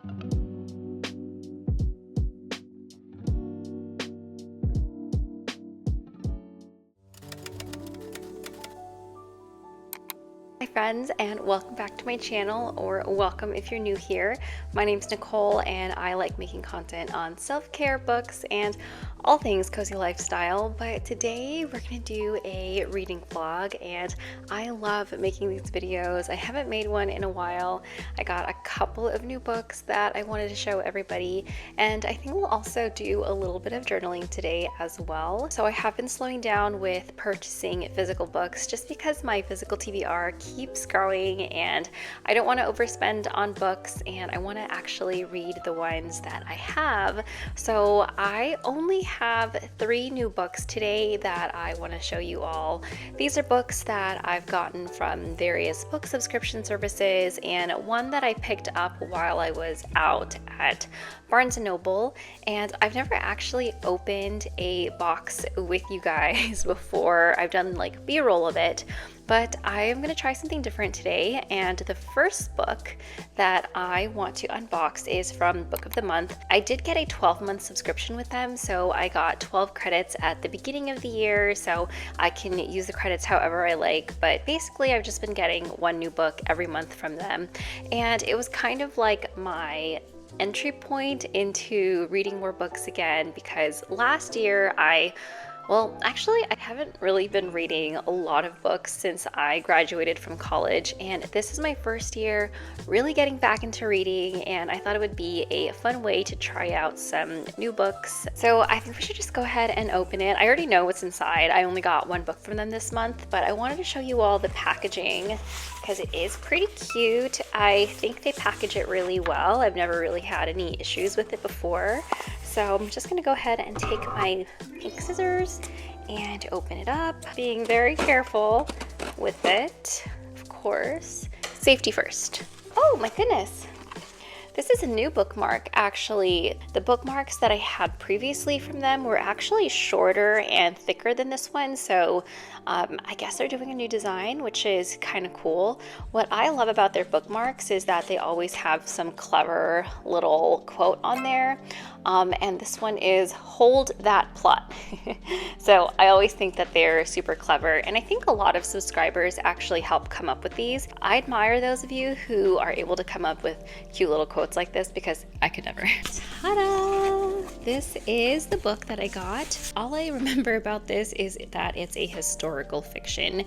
Hi friends, and welcome back to my channel, or welcome if you're new here. My name's Nicole and I like making content on self-care, books, and all things cozy lifestyle, but today we're going to do a reading vlog and I love making these videos. I haven't made one in a while. I got a couple of new books that I wanted to show everybody, and I think we'll also do a little bit of journaling today as well. So I have been slowing down with purchasing physical books just because my physical TBR keeps growing and I don't want to overspend on books, and I want to actually read the ones that I have. So I only have 3 new books today that I want to show you all. These are books that I've gotten from various book subscription services, and one that I picked up while I was out at Barnes & Noble, and I've never actually opened a box with you guys before. I've done like B-roll of it, but I am going to try something different today. And the first book that I want to unbox is from Book of the Month. I did get a 12-month subscription with them, so I got 12 credits at the beginning of the year, so I can use the credits however I like. But basically I've just been getting one new book every month from them, and it was kind of like my entry point into reading more books again, because last year I haven't really been reading a lot of books since I graduated from college, and this is my first year really getting back into reading, and I thought it would be a fun way to try out some new books. So I think we should just go ahead and open it. I already know what's inside. I only got one book from them this month, but I wanted to show you all the packaging because it is pretty cute. I think they package it really well. I've never really had any issues with it before. So I'm just gonna go ahead and take my pink scissors and open it up, being very careful with it, of course. Safety first. Oh my goodness. This is a new bookmark, actually. The bookmarks that I had previously from them were actually shorter and thicker than this one, so I guess they're doing a new design, which is kind of cool. What I love about their bookmarks is that they always have some clever little quote on there, and this one is "Hold that plot." So I always think that they're super clever, and I think a lot of subscribers actually help come up with these. I admire those of you who are able to come up with cute little quotes like this, because I could never. Ta-da! This is the book that I got. All I remember about this is that it's a historical fiction.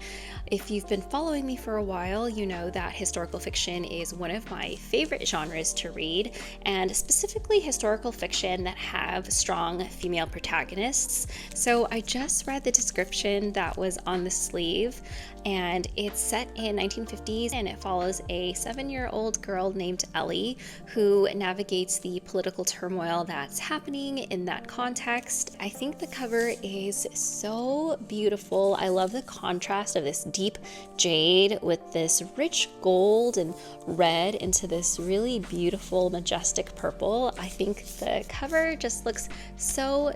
If you've been following me for a while, you know that historical fiction is one of my favorite genres to read, and specifically historical fiction that have strong female protagonists. So I just read the description that was on the sleeve, and it's set in 1950s, and it follows a 7-year-old girl named Ellie who navigates the political turmoil that's happening in that context. I think the cover is so beautiful. I love the contrast of this deep jade with this rich gold and red into this really beautiful, majestic purple. I think the cover just looks so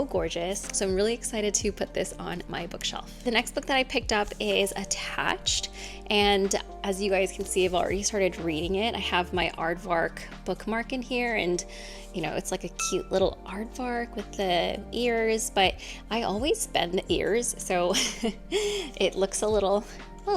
gorgeous. So I'm really excited to put this on my bookshelf. The next book that I picked up is Attached, and as you guys can see, I've already started reading it. I have my aardvark bookmark in here, and you know, it's like a cute little aardvark with the ears, but I always bend the ears, so it looks a little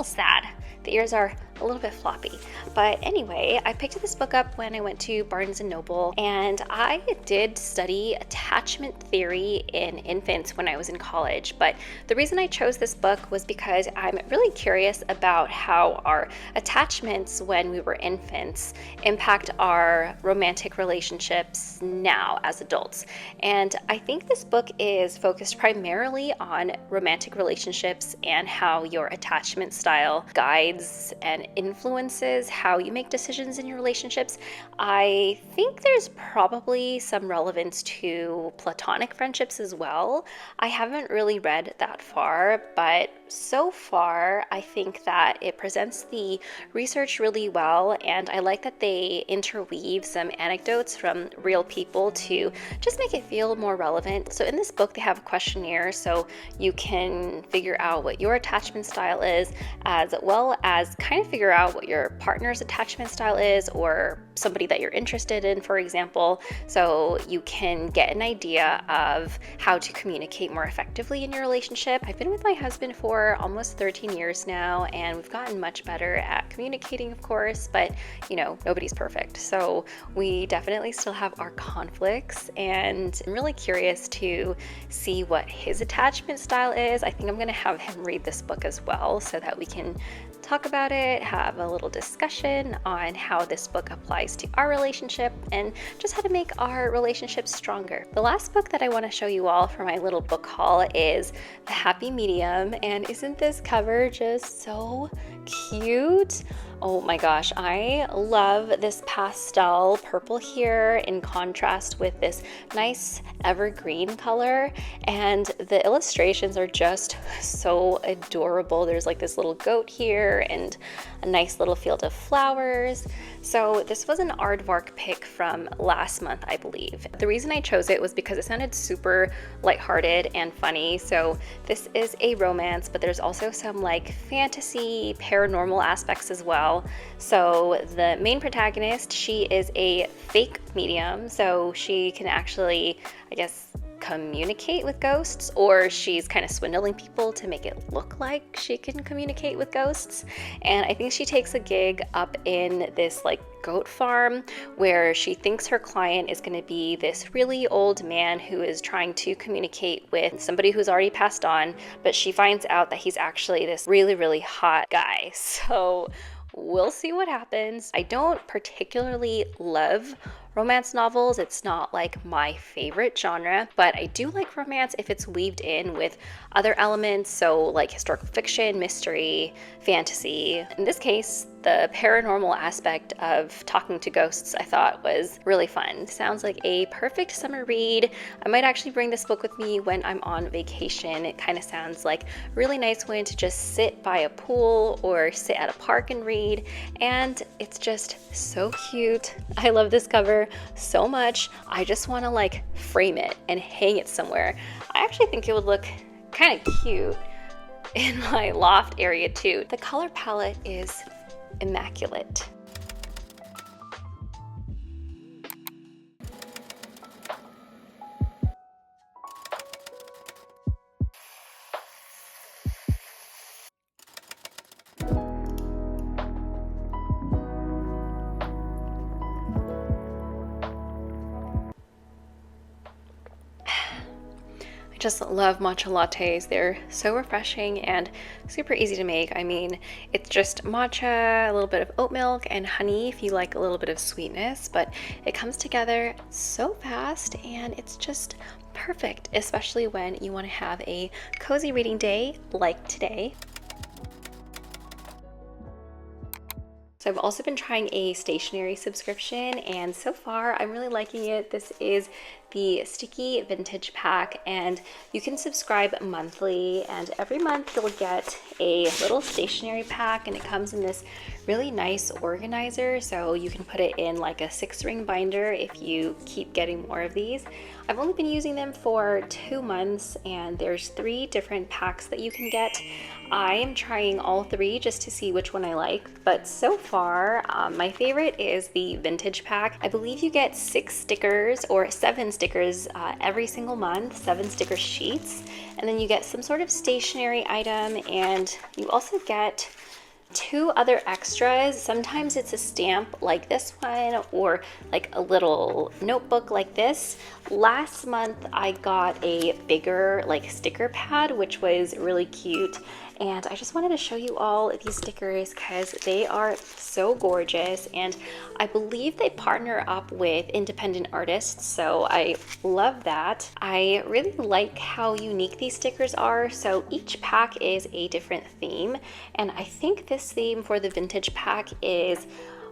sad. The ears are a little bit floppy. But anyway, I picked this book up when I went to Barnes & Noble, and I did study attachment theory in infants when I was in college. But the reason I chose this book was because I'm really curious about how our attachments when we were infants impact our romantic relationships now as adults. And I think this book is focused primarily on romantic relationships and how your attachment style guides and influences how you make decisions in your relationships. I think there's probably some relevance to platonic friendships as well. I haven't really read that far, but so far I think that it presents the research really well, and I like that they interweave some anecdotes from real people to just make it feel more relevant. So in this book they have a questionnaire so you can figure out what your attachment style is, as well as kind of figure figure out what your partner's attachment style is, or somebody that you're interested in, for example, so you can get an idea of how to communicate more effectively in your relationship. I've been with my husband for almost 13 years now, and we've gotten much better at communicating, of course, but you know, nobody's perfect. So we definitely still have our conflicts, and I'm really curious to see what his attachment style is. I think I'm gonna have him read this book as well so that we can talk about it, have a little discussion on how this book applies to our relationship and just how to make our relationship stronger. The last book that I want to show you all for my little book haul is The Happy Medium, and isn't this cover just so cute? Oh my gosh, I love this pastel purple here in contrast with this nice evergreen color, and the illustrations are just so adorable. There's like this little goat here and a nice little field of flowers. So this was an aardvark pick from last month, I believe. The reason I chose it was because it sounded super lighthearted and funny. So this is a romance, but there's also some like fantasy, paranormal aspects as well. So the main protagonist, she is a fake medium, so she can actually, I guess, communicate with ghosts, or she's kind of swindling people to make it look like she can communicate with ghosts. And I think she takes a gig up in this like goat farm where she thinks her client is going to be this really old man who is trying to communicate with somebody who's already passed on, but she finds out that he's actually this really, really hot guy. So we'll see what happens. I don't particularly love romance novels. It's not like my favorite genre, but I do like romance if it's weaved in with other elements, so like historical fiction, mystery, fantasy. In this case, the paranormal aspect of talking to ghosts I thought was really fun. Sounds like a perfect summer read. I might actually bring this book with me when I'm on vacation. It kind of sounds like a really nice one to just sit by a pool or sit at a park and read, and it's just so cute. I love this cover so much. I just want to like frame it and hang it somewhere. I actually think it would look kind of cute in my loft area too. The color palette is immaculate. I just love matcha lattes. They're so refreshing and super easy to make. I mean, it's just matcha, a little bit of oat milk, and honey if you like a little bit of sweetness, but it comes together so fast and it's just perfect, especially when you want to have a cozy reading day like today. So I've also been trying a stationery subscription, and so far I'm really liking it. This is the Sticky Vintage Pack, and you can subscribe monthly, and every month you'll get a little stationery pack, and it comes in this really nice organizer, so you can put it in like a 6-ring binder if you keep getting more of these. I've only been using them for 2 months, and there's 3 different packs that you can get. I am trying all 3 just to see which one I like, but so far my favorite is the vintage pack. I believe you get 6 stickers or 7 stickers every single month, 7 sticker sheets, and then you get some sort of stationery item, and you also get 2 other extras. Sometimes it's a stamp like this one or like a little notebook like this. Last month I got a bigger like sticker pad, which was really cute, and I just wanted to show you all these stickers because they are so gorgeous, and I believe they partner up with independent artists, so I love that. I really like how unique these stickers are. So each pack is a different theme, and I think this theme for the vintage pack is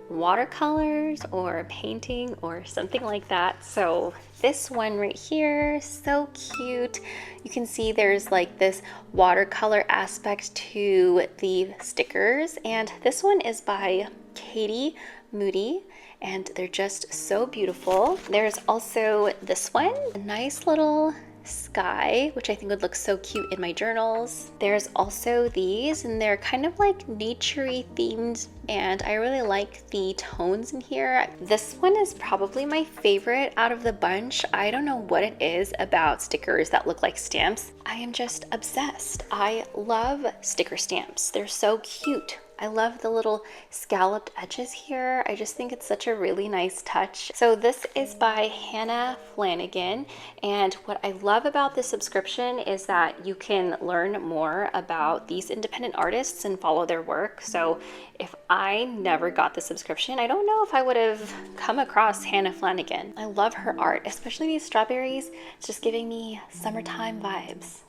watercolors or painting or something like that. So this one right here, so cute. You can see there's like this watercolor aspect to the stickers, and this one is by Katie Moody, and they're just so beautiful. There's also this one, a nice little sky, which I think would look so cute in my journals. There's also these, and they're kind of like nature-y themed, and I really like the tones in here. This one is probably my favorite out of the bunch. I don't know what it is about stickers that look like stamps. I am just obsessed. I love sticker stamps. They're so cute. I love the little scalloped edges here. I just think it's such a really nice touch. So this is by Hannah Flanagan, and what I love about this subscription is that you can learn more about these independent artists and follow their work. So if I never got the subscription, I don't know if I would have come across Hannah Flanagan. I love her art, especially these strawberries. It's just giving me summertime vibes.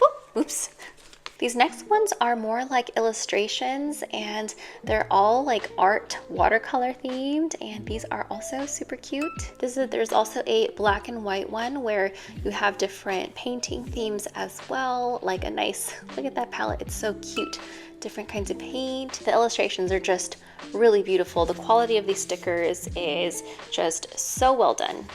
Oh, oops. These next ones are more like illustrations, and they're all like art watercolor themed, and these are also super cute. There's also a black and white one where you have different painting themes as well, like a nice, look at that palette, it's so cute. Different kinds of paint. The illustrations are just really beautiful. The quality of these stickers is just so well done.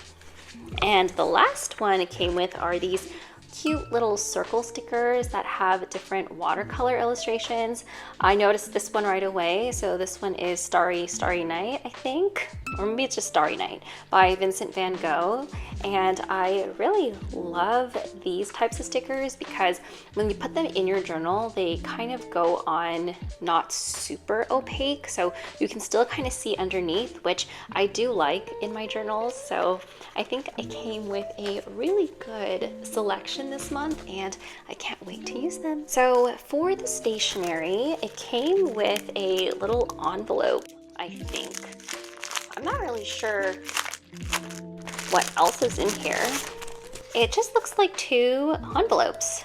And the last one it came with are these cute little circle stickers that have different watercolor illustrations. I noticed this one right away. So this one is Starry Night, I think, or maybe it's just Starry Night by Vincent van Gogh. And I really love these types of stickers because when you put them in your journal, they kind of go on not super opaque, so you can still kind of see underneath, which I do like in my journals. So I think I came with a really good selection this month, and I can't wait to use them. So for the stationery, it came with a little envelope, I think. I'm not really sure what else is in here. It just looks like 2 envelopes.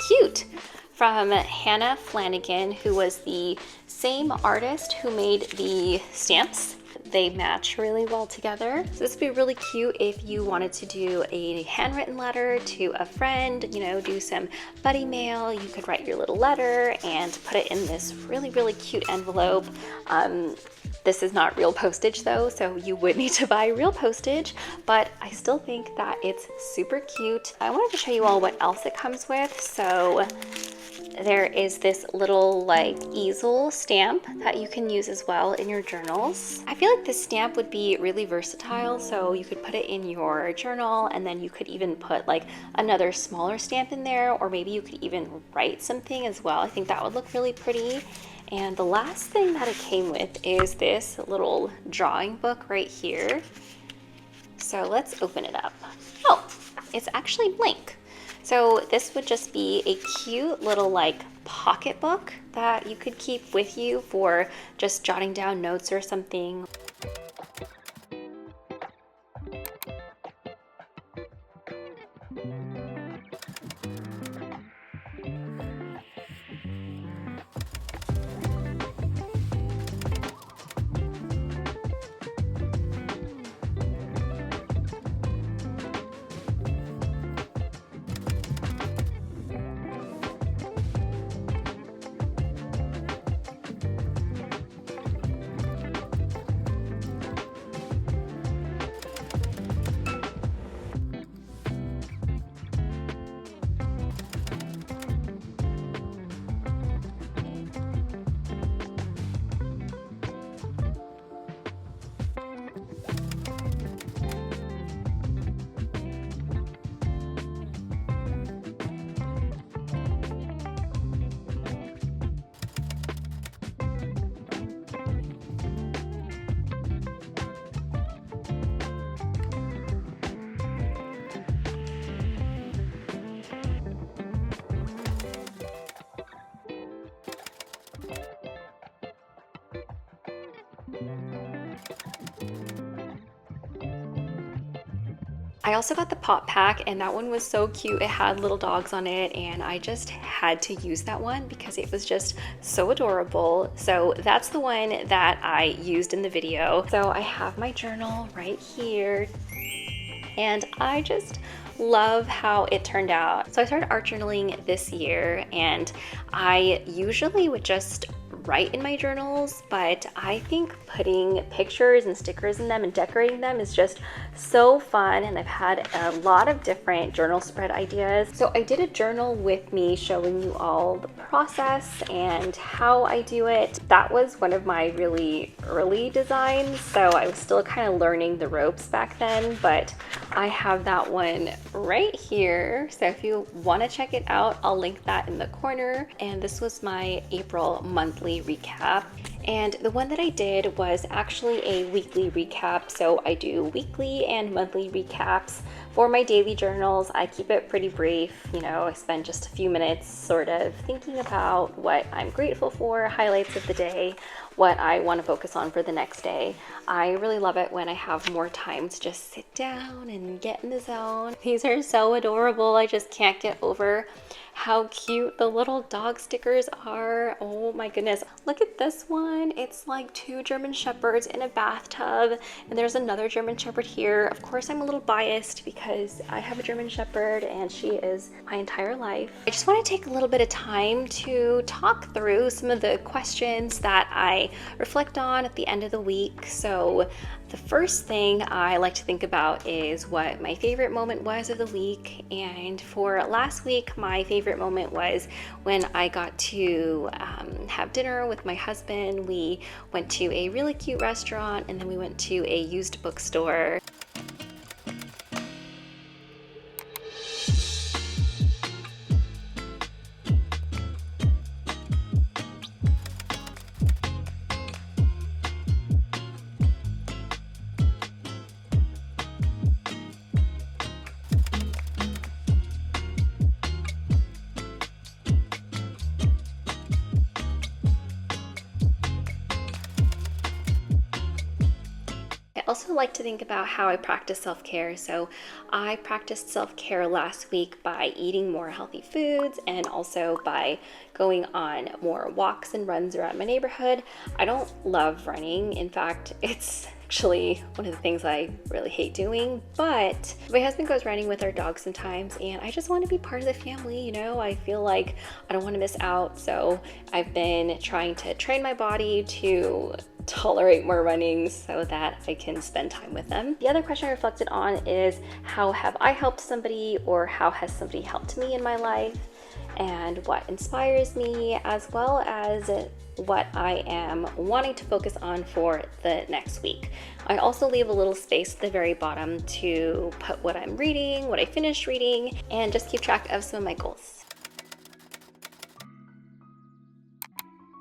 Cute. From Hannah Flanagan, who was the same artist who made the stamps. They match really well together. So this would be really cute if you wanted to do a handwritten letter to a friend, you know, do some buddy mail. You could write your little letter and put it in this really, really cute envelope. This is not real postage though, so you would need to buy real postage, but I still think that it's super cute. I wanted to show you all what else it comes with. So there is this little like easel stamp that you can use as well in your journals. I feel like this stamp would be really versatile, so you could put it in your journal, and then you could even put like another smaller stamp in there, or maybe you could even write something as well. I think that would look really pretty. And the last thing that it came with is this little drawing book right here. So let's open it up. Oh, it's actually blank. So this would just be a cute little like pocketbook that you could keep with you for just jotting down notes or something. I also got the pop pack, and that one was so cute. It had little dogs on it, and I just had to use that one because it was just so adorable. So that's the one that I used in the video. So I have my journal right here, and I just love how it turned out. So I started art journaling this year, and I usually would just write in my journals, but I think putting pictures and stickers in them and decorating them is just so fun, and I've had a lot of different journal spread ideas. So I did a journal with me showing you all the process and how I do it. That was one of my really early designs, so I was still kind of learning the ropes back then, but I have that one right here. So if you want to check it out, I'll link that in the corner. And this was my April monthly recap. And the one that I did was actually a weekly recap. So I do weekly and monthly recaps for my daily journals. I keep it pretty brief. You know, I spend just a few minutes sort of thinking about what I'm grateful for, highlights of the day, what I want to focus on for the next day. I really love it when I have more time to just sit down and get in the zone. These are so adorable. I just can't get over how cute the little dog stickers are. Oh my goodness. Look at this one. It's like two German Shepherds in a bathtub, and there's another German Shepherd here. Of course, I'm a little biased because I have a German Shepherd and she is my entire life. I just want to take a little bit of time to talk through some of the questions that I reflect on at the end of the week. So the first thing I like to think about is what my favorite moment was of the week. And for last week, my favorite moment was when I got to have dinner with my husband. We went to a really cute restaurant, and then we went to a used bookstore. I also like to think about how I practice self-care. So I practiced self-care last week by eating more healthy foods and also by going on more walks and runs around my neighborhood. I don't love running. In fact, it's actually one of the things I really hate doing, but my husband goes running with our dog sometimes, and I just want to be part of the family. You know, I feel like I don't want to miss out, so I've been trying to train my body to tolerate more running so that I can spend time with them. The other question I reflected on is, how have I helped somebody, or how has somebody helped me in my life, and what inspires me, as well as what I am wanting to focus on for the next week. I also leave a little space at the very bottom to put what I'm reading, what I finished reading, and just keep track of some of my goals.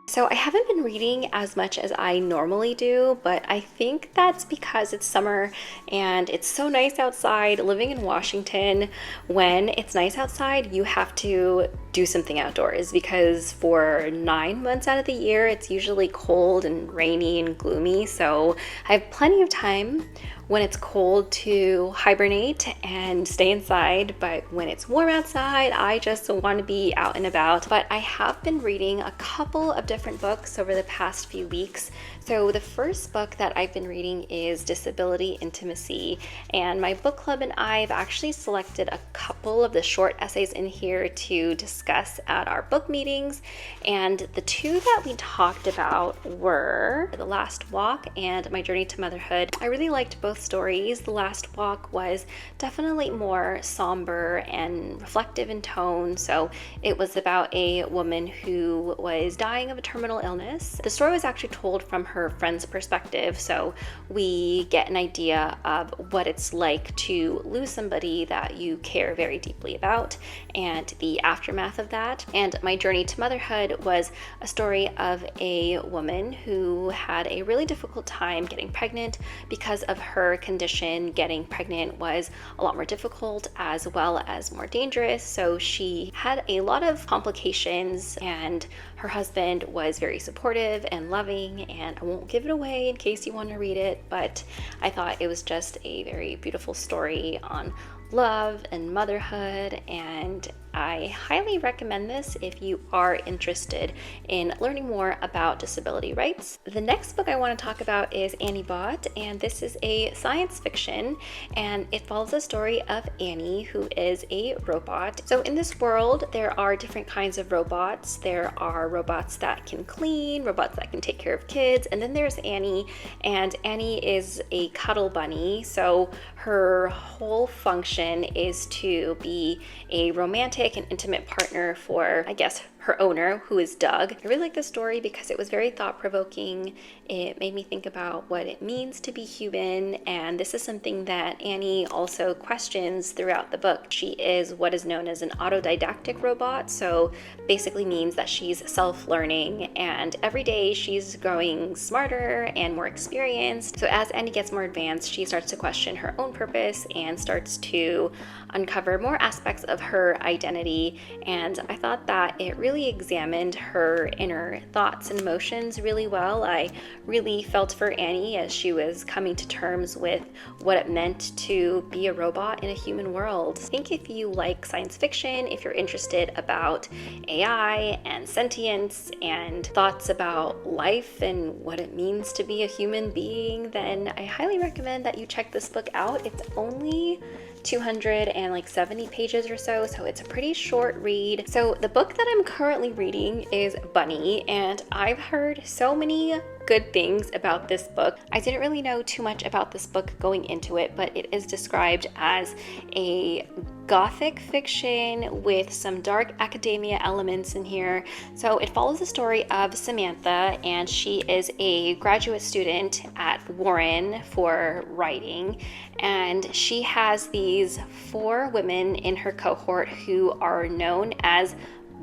So I haven't been reading as much as I normally do, but I think that's because it's summer and it's so nice outside. Living in Washington, when it's nice outside, you have to do something outdoors, because for 9 months out of the year, it's usually cold and rainy and gloomy. So I have plenty of time when it's cold to hibernate and stay inside, but when it's warm outside, I just want to be out and about. But I have been reading a couple of different books over the past few weeks. So the first book that I've been reading is Disability Intimacy, and my book club and I have actually selected a couple of the short essays in here to discuss at our book meetings, and the two that we talked about were The Last Walk and My Journey to Motherhood. I really liked both stories. The Last Walk was definitely more somber and reflective in tone, so it was about a woman who was dying of a terminal illness. The story was actually told from her friend's perspective, so we get an idea of what it's like to lose somebody that you care very deeply about and the aftermath of that. And My Journey to Motherhood was a story of a woman who had a really difficult time getting pregnant because of her condition. Getting pregnant was a lot more difficult as well as more dangerous, so she had a lot of complications, and her husband was very supportive and loving, and I won't give it away in case you want to read it, but I thought it was just a very beautiful story on love and motherhood, and I highly recommend this if you are interested in learning more about disability rights. The next book I want to talk about is Annie Bot, and this is a science fiction, and it follows the story of Annie, who is a robot. So in this world, there are different kinds of robots. There are robots that can clean, robots that can take care of kids, and then there's Annie, and Annie is a cuddle bunny. So her whole function is to be a romantic and intimate partner for, I guess, her owner, who is Doug. I really like this story because it was very thought-provoking. It made me think about what it means to be human, and this is something that Annie also questions throughout the book. She is what is known as an autodidactic robot, so basically means that she's self-learning, and every day she's growing smarter and more experienced. So as Annie gets more advanced, she starts to question her own purpose and starts to uncover more aspects of her identity, and I thought that it really examined her inner thoughts and emotions really well. I really felt for Annie as she was coming to terms with what it meant to be a robot in a human world. I think if you like science fiction, if you're interested about AI and sentience and thoughts about life and what it means to be a human being, then I highly recommend that you check this book out. It's only 270 pages or so it's a pretty short read. So the book that I'm currently reading is Bunny, and I've heard so many good things about this book. I didn't really know too much about this book going into it, but it is described as a gothic fiction with some dark academia elements in here. So it follows the story of Samantha, and she is a graduate student at Warren for writing, and she has these 4 women in her cohort who are known as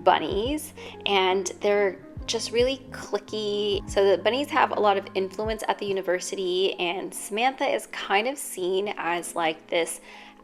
bunnies, and they're just really cliquey. So the bunnies have a lot of influence at the university, and Samantha is kind of seen as like this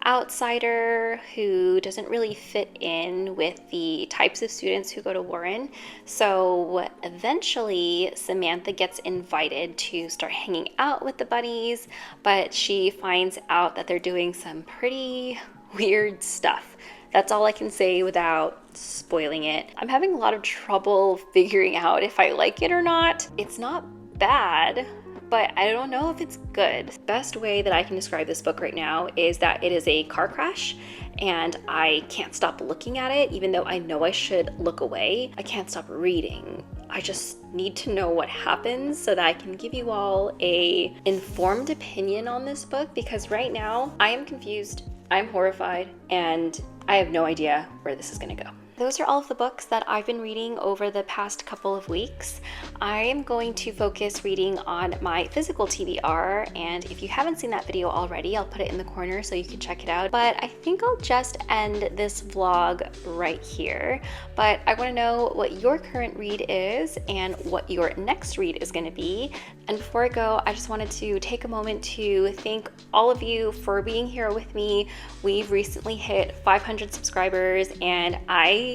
outsider who doesn't really fit in with the types of students who go to Warren. So eventually Samantha gets invited to start hanging out with the bunnies, but she finds out that they're doing some pretty weird stuff. That's all I can say without spoiling it. I'm having a lot of trouble figuring out if I like it or not. It's not bad, but I don't know if it's good. The best way that I can describe this book right now is that it is a car crash, and I can't stop looking at it, even though I know I should look away. I can't stop reading. I just need to know what happens so that I can give you all a informed opinion on this book, because right now I am confused, I'm horrified, and I have no idea where this is gonna go. Those are all of the books that I've been reading over the past couple of weeks. I am going to focus reading on my physical TBR, and if you haven't seen that video already, I'll put it in the corner so you can check it out. But I think I'll just end this vlog right here. But I want to know what your current read is and what your next read is going to be. And before I go, I just wanted to take a moment to thank all of you for being here with me. We've recently hit 500 subscribers, and I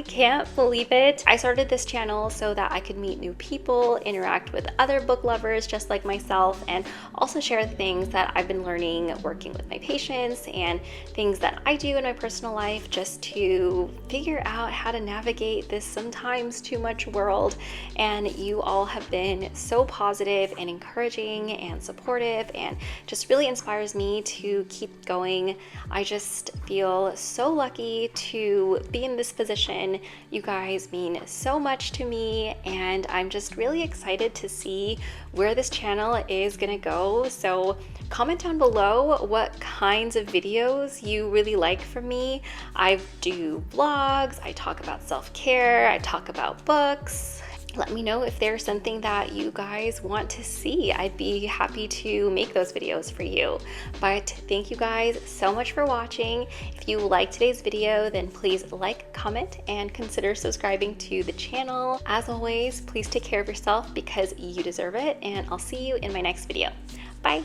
can't believe it. I started this channel so that I could meet new people, interact with other book lovers just like myself, and also share the things that I've been learning working with my patients and things that I do in my personal life just to figure out how to navigate this sometimes too much world. And you all have been so positive and encouraging and supportive, and just really inspires me to keep going. I just feel so lucky to be in this position. You guys mean so much to me, and I'm just really excited to see where this channel is gonna go. So comment down below what kinds of videos you really like from me. I do vlogs, I talk about self-care, I talk about books. Let me know if there's something that you guys want to see. I'd be happy to make those videos for you. But thank you guys so much for watching. If you liked today's video, then please like, comment, and consider subscribing to the channel. As always, please take care of yourself because you deserve it, and I'll see you in my next video. Bye.